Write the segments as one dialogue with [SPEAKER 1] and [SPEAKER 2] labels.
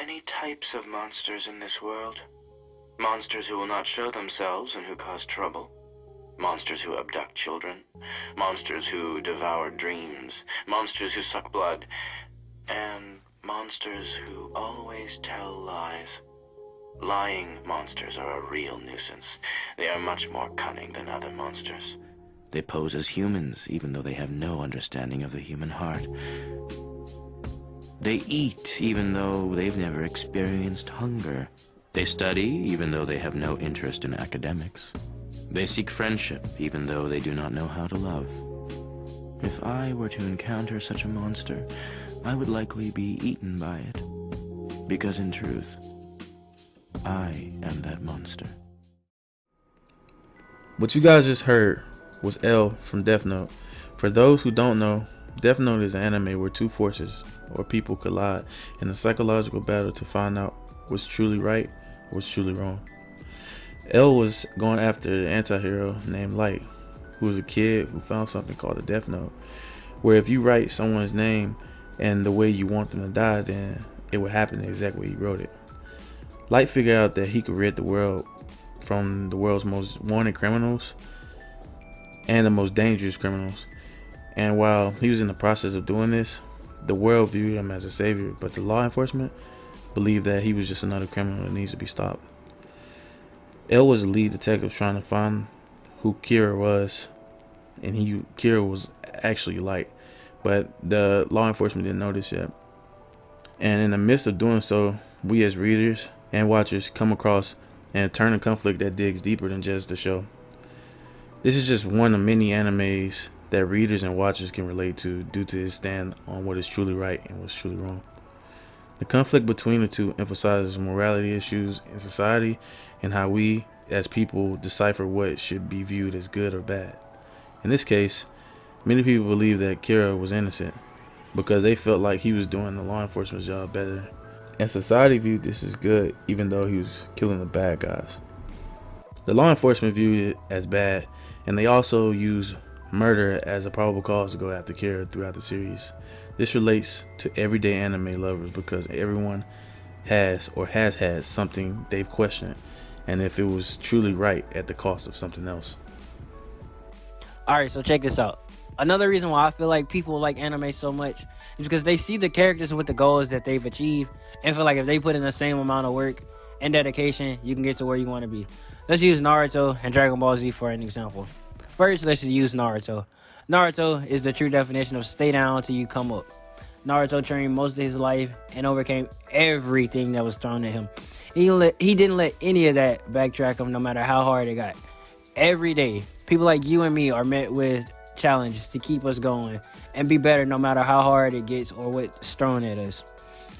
[SPEAKER 1] many types of monsters in this world. Monsters who will not show themselves and who cause trouble. Monsters who abduct children. Monsters who devour dreams. Monsters who suck blood. And monsters who always tell lies. Lying monsters are a real nuisance. They are much more cunning than other monsters.
[SPEAKER 2] They pose as humans, even though they have no understanding of the human heart. They eat, even though they've never experienced hunger. They study, even though they have no interest in academics. They seek friendship, even though they do not know how to love. If I were to encounter such a monster, I would likely be eaten by it. Because in truth, I am that monster.
[SPEAKER 3] What you guys just heard was L from Death Note. For those who don't know, Death Note is an anime where two forces or people collide in a psychological battle to find out what's truly right or what's truly wrong. L was going after the anti-hero named Light, who was a kid who found something called a Death Note, where if you write someone's name and the way you want them to die, then it would happen the exact way you wrote it. Light figured out that he could rid the world from the world's most wanted criminals and the most dangerous criminals. And while he was in the process of doing this, the world viewed him as a savior, but the law enforcement believed that he was just another criminal that needs to be stopped. L was the lead detective trying to find who Kira was, and Kira was actually Light, but the law enforcement didn't know this yet. And in the midst of doing so, we as readers and watchers come across an internal conflict that digs deeper than just the show. This is just one of many animes that readers and watchers can relate to due to its stand on what is truly right and what's truly wrong. The conflict between the two emphasizes morality issues in society and how we as people decipher what should be viewed as good or bad. In this case, many people believe that Kira was innocent because they felt like he was doing the law enforcement's job better, and society viewed this as good even though he was killing the bad guys. The law enforcement viewed it as bad, and they also use murder as a probable cause to go after Kira throughout the series. This relates to everyday anime lovers because everyone has or has had something they've questioned, and if it was truly right at the cost of something else.
[SPEAKER 4] Alright, so check this out. Another reason why I feel like people like anime so much is because they see the characters with the goals that they've achieved and feel like if they put in the same amount of work and dedication, you can get to where you want to be. Let's use Naruto and Dragon Ball Z for an example. First, let's use Naruto. Naruto is the true definition of stay down till you come up. Naruto trained most of his life and overcame everything that was thrown at him. He didn't let any of that backtrack him, no matter how hard it got. Every day, people like you and me are met with challenges to keep us going and be better no matter how hard it gets or what's thrown at us.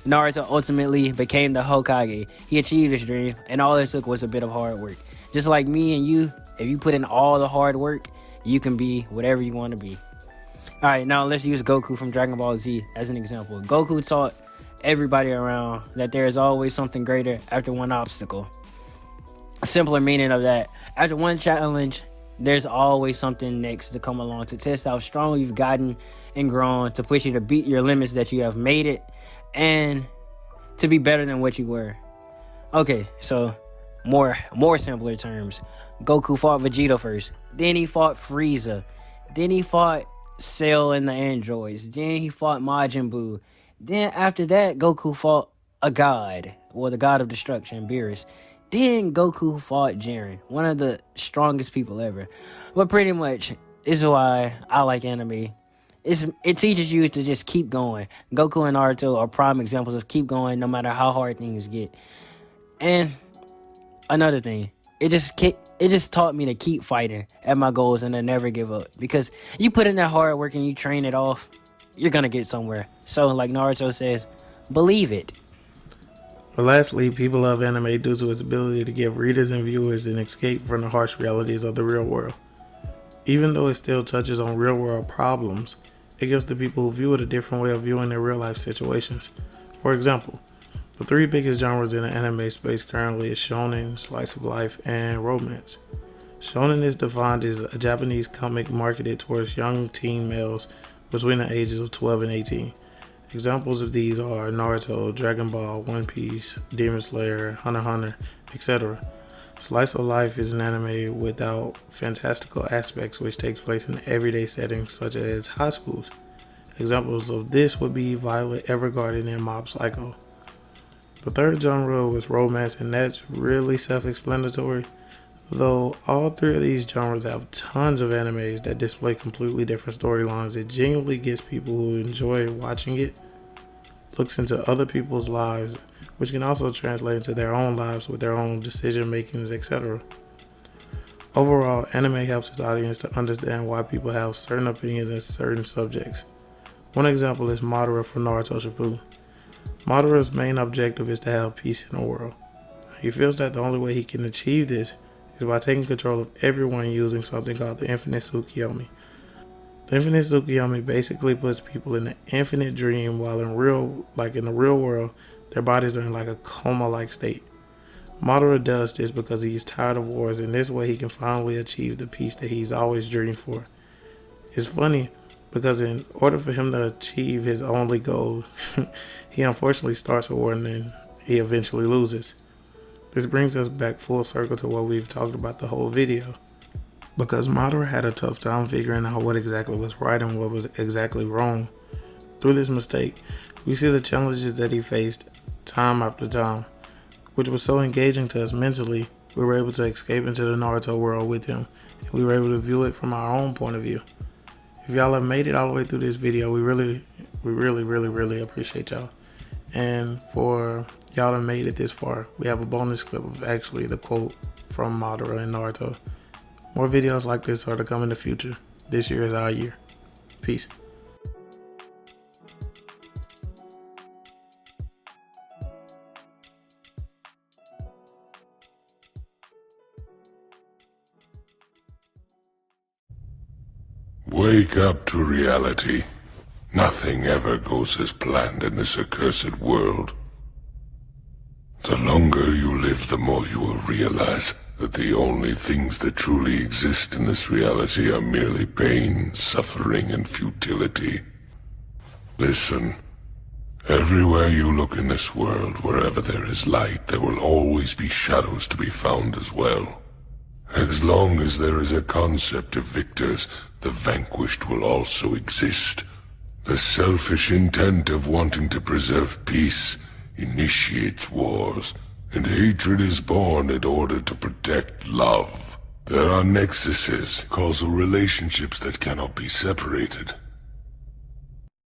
[SPEAKER 4] Naruto ultimately became the Hokage. He achieved his dream, and all it took was a bit of hard work. Just like me and you, if you put in all the hard work, you can be whatever you want to be. Alright, now let's use Goku from Dragon Ball Z as an example. Goku taught everybody around that there is always something greater after one obstacle. A simpler meaning of that, after one challenge, there's always something next to come along to test how strong you've gotten and grown, to push you to beat your limits that you have made it, and to be better than what you were. Okay, so more simpler terms. Goku fought Vegeta first, then he fought Frieza, then he fought Cell and the androids, then he fought Majin Buu, then after that Goku fought a god, or the god of destruction, Beerus. Then Goku fought Jiren, one of the strongest people ever. But pretty much, this is why I like anime. It teaches you to just keep going. Goku and Naruto are prime examples of keep going no matter how hard things get. And another thing, it just taught me to keep fighting at my goals and to never give up. Because you put in that hard work and you train it off, you're gonna get somewhere. So like Naruto says, believe it.
[SPEAKER 5] But lastly, people love anime due to its ability to give readers and viewers an escape from the harsh realities of the real world. Even though it still touches on real world problems, it gives the people who view it a different way of viewing their real life situations. For example, the three biggest genres in the anime space currently is shonen, slice of life, and romance. Shonen is defined as a Japanese comic marketed towards young teen males between the ages of 12 and 18, Examples of these are Naruto, Dragon Ball, One Piece, Demon Slayer, Hunter x Hunter, etc. Slice of Life is an anime without fantastical aspects which takes place in everyday settings such as high schools. Examples of this would be Violet Evergarden and Mob Psycho. The third genre was romance, and that's really self-explanatory, though all three of these genres have tons of animes that display completely different storylines. It genuinely gets people who enjoy watching it, looks into other people's lives, which can also translate into their own lives with their own decision makings, etc. Overall, anime helps its audience to understand why people have certain opinions on certain subjects. One example is Madara from Naruto Shippuden. Madara's main objective is to have peace in the world. He feels that the only way he can achieve this is by taking control of everyone using something called the Infinite Tsukiyomi. The Infinite Tsukiyomi basically puts people in an infinite dream while in the real world, their bodies are in like a coma-like state. Madara does this because he's tired of wars, and this way he can finally achieve the peace that he's always dreamed for. It's funny because in order for him to achieve his only goal, he unfortunately starts a war and then he eventually loses. This brings us back full circle to what we've talked about the whole video. Because Madara had a tough time figuring out what exactly was right and what was exactly wrong. Through this mistake, we see the challenges that he faced time after time, which was so engaging to us mentally. We were able to escape into the Naruto world with him, and we were able to view it from our own point of view. If y'all have made it all the way through this video, we really appreciate y'all. And for y'all that made it this far, we have a bonus clip of actually the quote from Madara and Naruto. More videos like this are to come in the future. This year is our year. Peace.
[SPEAKER 6] Wake up to reality. Nothing ever goes as planned in this accursed world. The longer you live, the more you will realize that the only things that truly exist in this reality are merely pain, suffering, and futility. Listen, everywhere you look in this world, wherever there is light, there will always be shadows to be found as well. As long as there is a concept of victors, the vanquished will also exist. The selfish intent of wanting to preserve peace initiates wars, and hatred is born in order to protect love. There are nexuses, causal relationships that cannot be separated.